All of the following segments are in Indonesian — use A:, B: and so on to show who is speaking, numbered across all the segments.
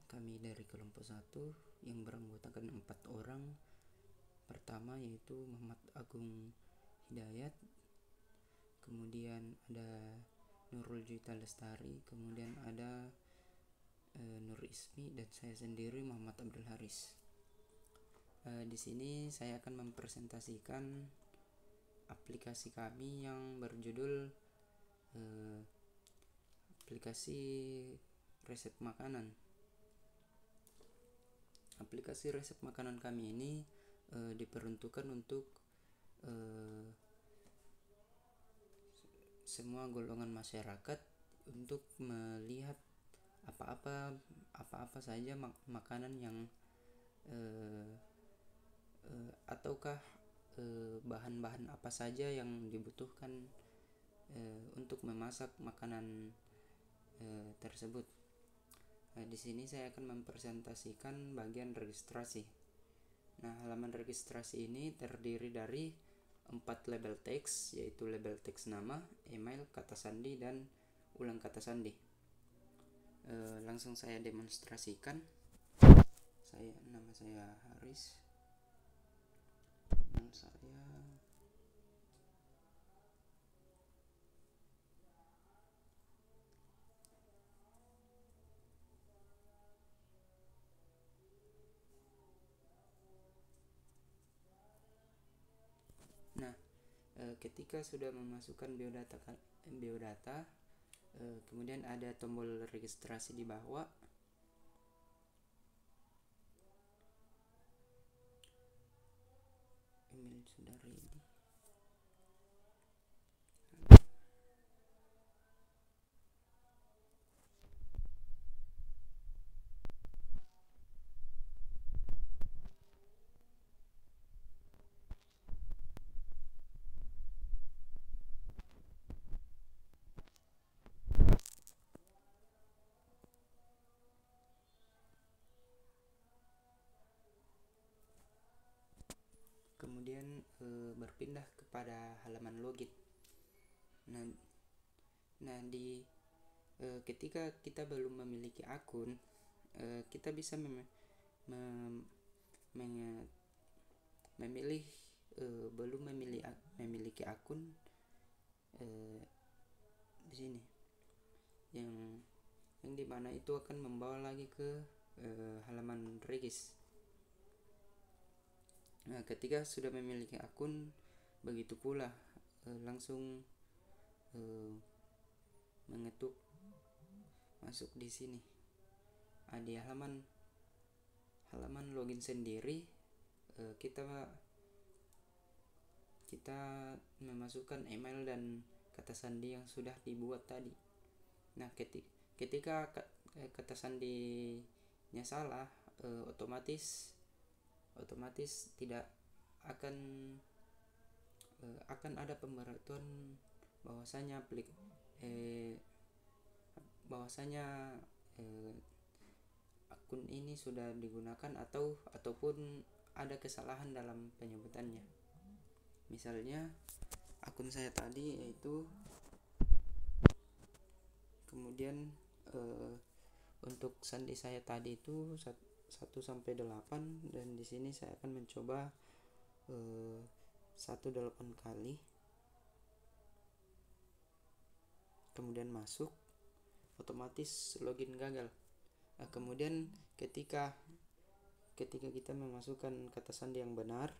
A: kami dari kelompok 1 yang beranggotakan 4 orang. Pertama yaitu Muhammad Agung Hidayat, kemudian ada Nurul Juwita Lestari, kemudian ada Nur Ismi, dan saya sendiri Muhammad Abdul Haris. Di sini saya akan mempresentasikan aplikasi kami yang berjudul aplikasi resep makanan. Aplikasi resep makanan kami ini diperuntukkan untuk semua golongan masyarakat untuk melihat apa-apa saja makanan yang ataukah bahan-bahan apa saja yang dibutuhkan untuk memasak makanan tersebut. Di sini saya akan mempresentasikan bagian registrasi. Nah, halaman registrasi ini terdiri dari 4 label teks, yaitu label teks nama, email, kata sandi, dan ulang kata sandi. Langsung saya demonstrasikan. Nama saya Haris. Dan saya ketika sudah memasukkan biodata, kemudian ada tombol registrasi di bawah. Email sudah ready. Kemudian berpindah kepada halaman login. Nah, ketika kita belum memiliki akun, kita bisa memilih belum memiliki akun di sini, yang dimana itu akan membawa lagi ke halaman regis. Nah, ketika sudah memiliki akun, begitu pula langsung mengetuk masuk di sini. Di halaman login sendiri, kita memasukkan email dan kata sandi yang sudah dibuat tadi. Nah, ketika kata sandinya salah, otomatis tidak akan ada pemberitahuan bahwasanya akun ini sudah digunakan ataupun ada kesalahan dalam penyebutannya. Misalnya akun saya tadi yaitu, kemudian untuk sandi saya tadi itu 1-8, dan di sini saya akan mencoba 8 kali, kemudian masuk, otomatis login gagal. Kemudian ketika kita memasukkan kata sandi yang benar,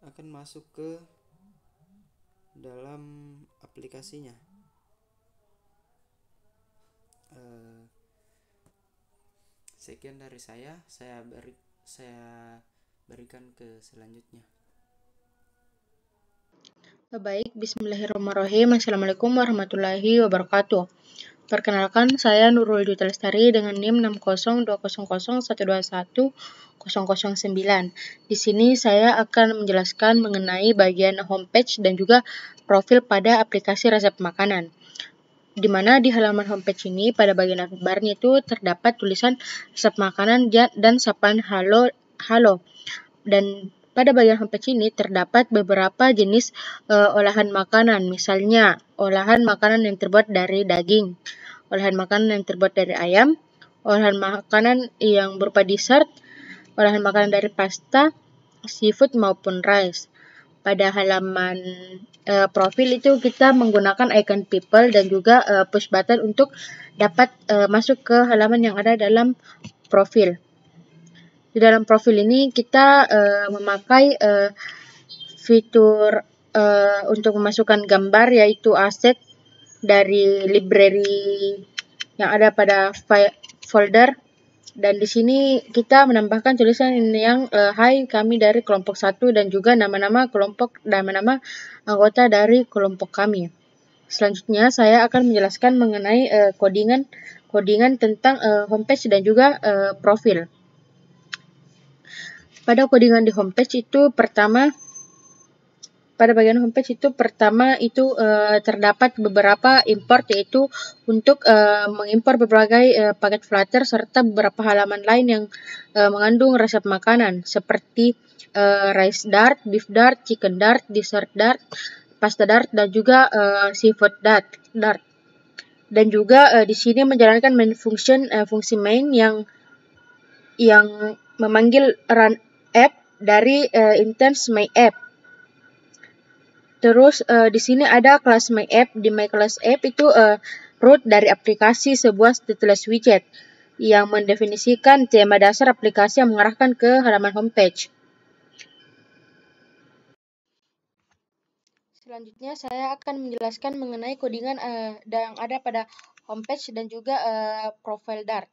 A: akan masuk ke dalam aplikasinya. Sekian dari saya berikan ke selanjutnya.
B: Baik, bismillahirrahmanirrahim. Assalamualaikum warahmatullahi wabarakatuh. Perkenalkan, saya Nurul Juwita Lestari dengan NIM 60200121009. Di sini saya akan menjelaskan mengenai bagian homepage dan juga profil pada aplikasi resep makanan. Di mana di halaman homepage ini pada bagian navbarnya itu terdapat tulisan resep makanan dan sapaan halo. Dan Pada bagian homepage ini terdapat beberapa jenis olahan makanan, misalnya olahan makanan yang terbuat dari daging, olahan makanan yang terbuat dari ayam, olahan makanan yang berupa dessert, olahan makanan dari pasta, seafood maupun rice. Pada halaman profil itu kita menggunakan icon people dan juga push button untuk dapat masuk ke halaman yang ada dalam profil. Di dalam profil ini kita memakai fitur untuk memasukkan gambar, yaitu asset dari library yang ada pada folder, dan di sini kita menambahkan tulisan yang hai, kami dari kelompok 1, dan juga nama-nama kelompok dan nama anggota dari kelompok kami. Selanjutnya saya akan menjelaskan mengenai codingan tentang homepage dan juga profil. Pada codingan di homepage itu pada bagian homepage itu terdapat beberapa import, yaitu untuk mengimpor berbagai paket Flutter serta beberapa halaman lain yang mengandung resep makanan seperti rice dart, beef dart, chicken dart, dessert dart, pasta dart, dan juga seafood dart. Dan juga di sini menjalankan main function, fungsi main yang memanggil run app dari instance my app. Terus di sini ada kelas my app. Di my class app itu root dari aplikasi sebuah stateless widget yang mendefinisikan tema dasar aplikasi yang mengarahkan ke halaman homepage. Selanjutnya saya akan menjelaskan mengenai codingan yang ada pada homepage dan juga profile Dart.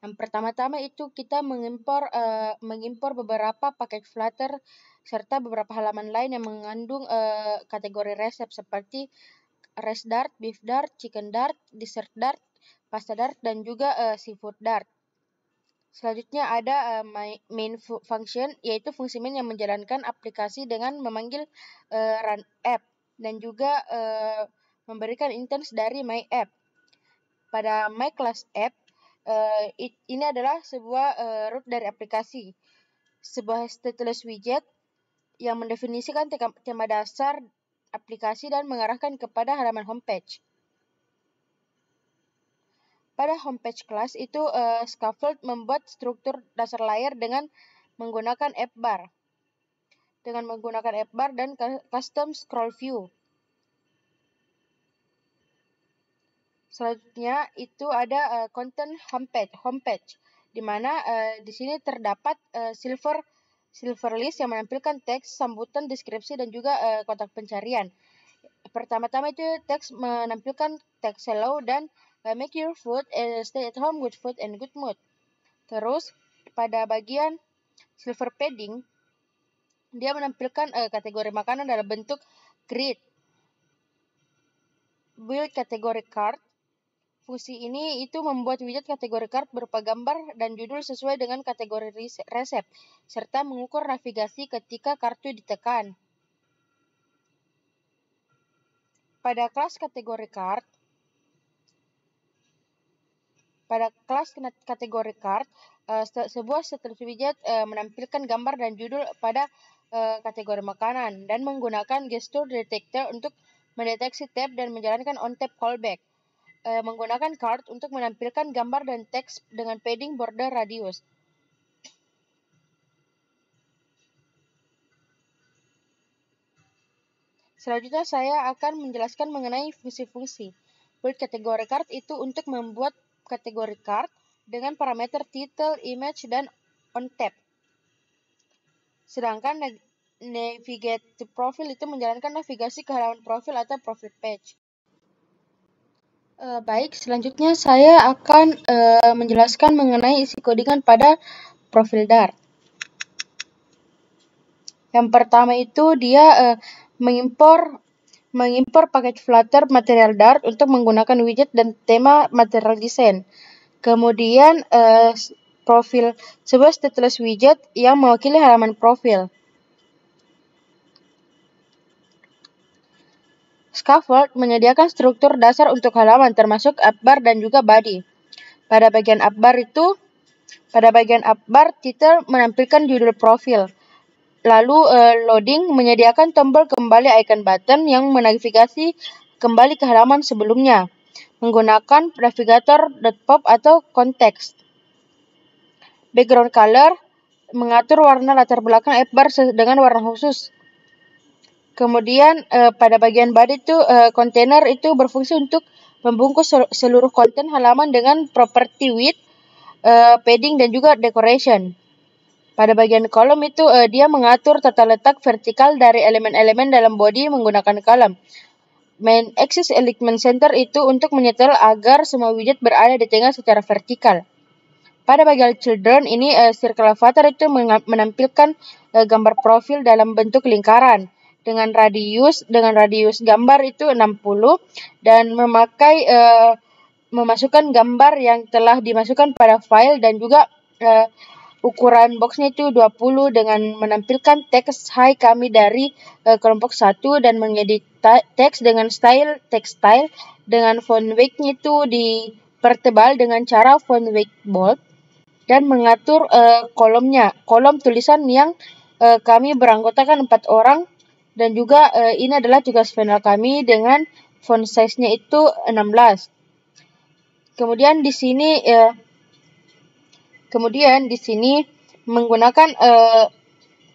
B: Yang pertama-tama itu kita mengimpor beberapa paket Flutter serta beberapa halaman lain yang mengandung kategori resep seperti rice dart, beef dart, chicken dart, dessert dart, pasta dart, dan juga seafood dart. Selanjutnya ada main function, yaitu fungsi main yang menjalankan aplikasi dengan memanggil run app dan juga memberikan instance dari my app. Pada my class app, ini adalah sebuah root dari aplikasi, sebuah stateless widget yang mendefinisikan tema dasar aplikasi dan mengarahkan kepada halaman homepage. Pada homepage class itu Scaffold membuat struktur dasar layar dengan menggunakan app bar. Dan custom scroll view. Selanjutnya itu ada content homepage, di mana di sini terdapat silver list yang menampilkan teks, sambutan, deskripsi, dan juga kotak pencarian. Pertama-tama itu teks menampilkan teks hello dan make your food, stay at home, good food, and good mood. Terus pada bagian silver padding, dia menampilkan kategori makanan dalam bentuk grid. Build kategori card. Fungsi ini itu membuat widget kategori card berupa gambar dan judul sesuai dengan kategori resep, serta mengukur navigasi ketika kartu ditekan. Pada kelas kategori card, sebuah stateless widget menampilkan gambar dan judul pada kategori makanan dan menggunakan gesture detector untuk mendeteksi tab dan menjalankan on-tab callback. Menggunakan card untuk menampilkan gambar dan teks dengan padding border radius. Selanjutnya saya akan menjelaskan mengenai fungsi-fungsi. Build kategori card itu untuk membuat kategori card dengan parameter title, image, dan on-tab. Sedangkan navigate to profile itu menjalankan navigasi ke halaman profil atau profile page. Baik, selanjutnya saya akan menjelaskan mengenai isi codingan pada profil Dart. Yang pertama itu dia mengimpor paket Flutter material Dart untuk menggunakan widget dan tema material design. Kemudian profil sebuah stateless widget yang mewakili halaman profil. Scaffold menyediakan struktur dasar untuk halaman termasuk app bar dan juga body. Pada bagian app bar title menampilkan judul profil. Lalu loading menyediakan tombol kembali icon button yang menavigasi kembali ke halaman sebelumnya menggunakan navigator .pop atau konteks. Background color mengatur warna latar belakang app bar dengan warna khusus. Kemudian pada bagian body itu kontainer itu berfungsi untuk membungkus seluruh konten halaman dengan property width, padding dan juga decoration. Pada bagian kolom itu dia mengatur tata letak vertikal dari elemen-elemen dalam body menggunakan kolom. Main axis element center itu untuk menyetel agar semua widget berada di tengah secara vertikal. Pada bagian children ini circle avatar itu menampilkan gambar profil dalam bentuk lingkaran dengan radius gambar itu 60 dan memasukkan gambar yang telah dimasukkan pada file dan juga ukuran boxnya itu 20 dengan menampilkan teks hai kami dari kelompok 1 dan mengedit teks dengan text style dengan font weight-nya itu dipertebal dengan cara font weight bold dan mengatur kolom tulisan yang kami beranggotakan 4 orang dan juga ini adalah tugas final kami dengan font size-nya itu 16. Kemudian di sini menggunakan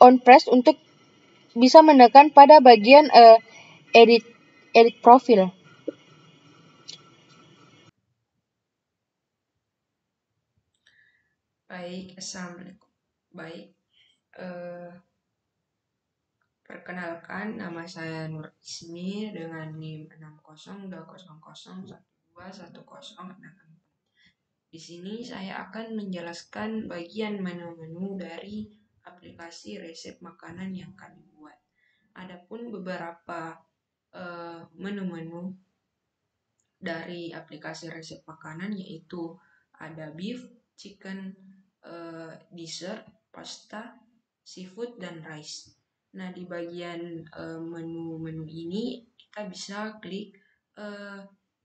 B: on press untuk bisa menekan pada bagian edit profil.
A: Baik, assalamualaikum. Baik, perkenalkan nama saya Nur Ismi dengan NIM 6020012106. Di sini saya akan menjelaskan bagian menu-menu dari aplikasi resep makanan yang kami buat. Adapun beberapa menu-menu dari aplikasi resep makanan yaitu ada beef, chicken, dessert, pasta, seafood, dan rice. Nah, di bagian menu-menu ini kita bisa klik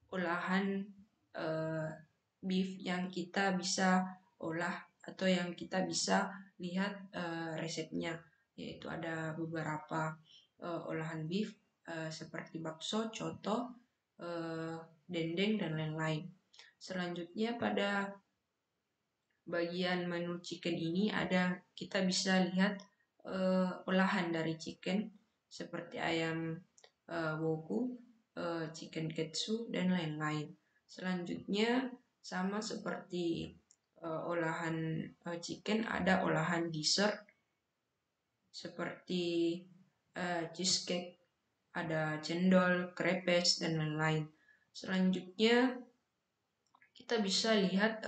A: olahan beef yang kita bisa olah atau yang kita bisa lihat resepnya, yaitu ada beberapa olahan beef seperti bakso, coto, dendeng, dan lain-lain. Selanjutnya pada bagian menu chicken ini kita bisa lihat olahan dari chicken seperti ayam woku, chicken katsu, dan lain-lain. Selanjutnya sama seperti olahan chicken ada olahan dessert seperti cheesecake, ada cendol, crepes, dan lain-lain. Selanjutnya kita bisa lihat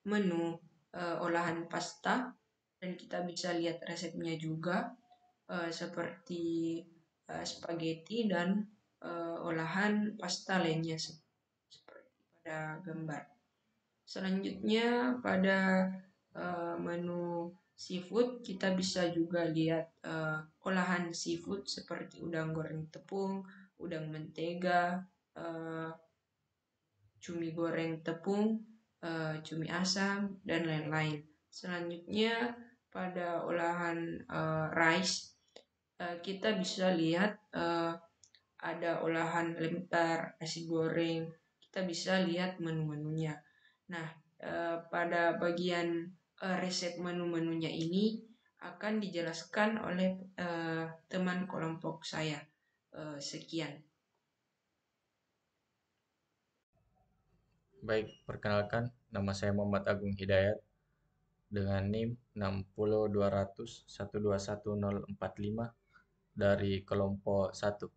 A: menu olahan pasta dan kita bisa lihat resepnya juga seperti spaghetti dan olahan pasta lainnya seperti pada gambar. Selanjutnya pada menu seafood kita bisa juga lihat olahan seafood seperti udang goreng tepung, udang mentega, cumi goreng tepung, cumi asam, dan lain-lain. Selanjutnya pada olahan rice kita bisa lihat ada olahan lemper, nasi goreng. Kita bisa lihat menu-menunya. Nah, pada bagian resep menu-menunya ini akan dijelaskan oleh teman kelompok saya. Sekian.
C: Baik, perkenalkan nama saya Muhammad Agung Hidayat dengan NIM 602001211045 dari kelompok 1.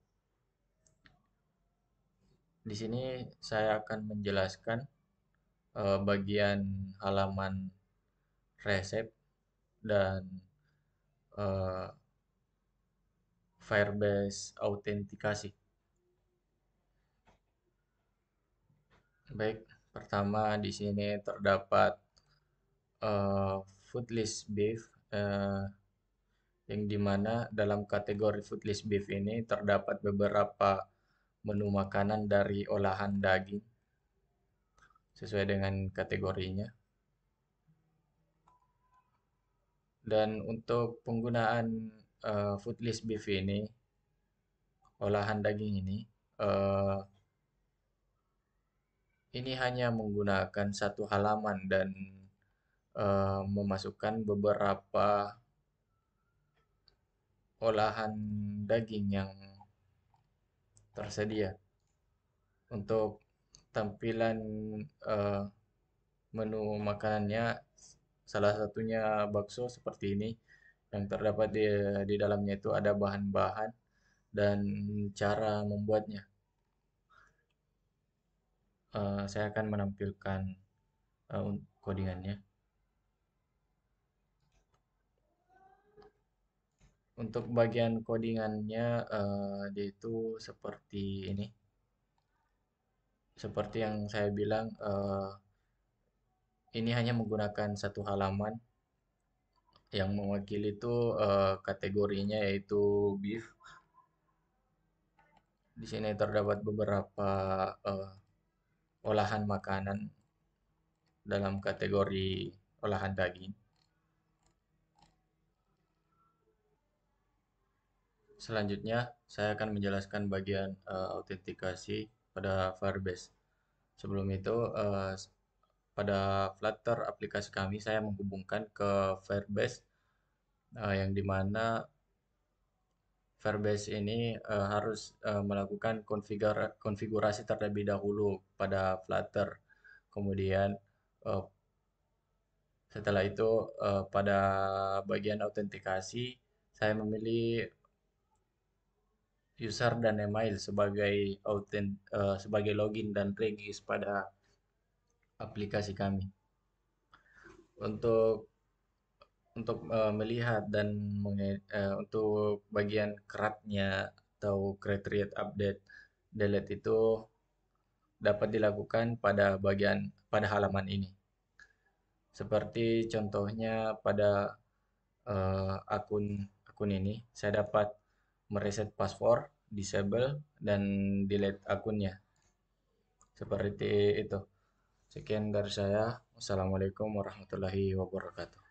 C: Di sini saya akan menjelaskan bagian halaman resep dan Firebase autentikasi. Baik, pertama di sini terdapat food list beef yang dimana dalam kategori food list beef ini terdapat beberapa menu makanan dari olahan daging sesuai dengan kategorinya. Dan untuk penggunaan Foodless Beef ini, olahan daging eh, ini hanya menggunakan satu halaman dan memasukkan beberapa olahan daging yang tersedia. Untuk tampilan eh, menu makanannya, salah satunya bakso seperti ini. Yang terdapat di dalamnya itu ada bahan-bahan dan cara membuatnya. Saya akan menampilkan codingannya. Untuk bagian codingannya, dia itu seperti ini. Seperti yang saya bilang, ini hanya menggunakan satu halaman yang mewakili itu kategorinya yaitu beef. Di sini terdapat beberapa olahan makanan dalam kategori olahan daging. Selanjutnya, saya akan menjelaskan bagian autentikasi pada Firebase. Sebelum itu, pada Flutter aplikasi kami, saya menghubungkan ke Firebase, yang dimana Firebase ini harus melakukan konfigurasi terlebih dahulu pada Flutter. Kemudian eh, setelah itu pada bagian autentikasi, saya memilih user dan email sebagai login dan regis pada aplikasi kami. Untuk melihat dan untuk bagian keratnya atau create update delete itu dapat dilakukan pada halaman ini. Seperti contohnya pada akun ini, saya dapat mereset password, disable, dan delete akunnya. Seperti itu. Sekian dari saya. Wassalamualaikum warahmatullahi wabarakatuh.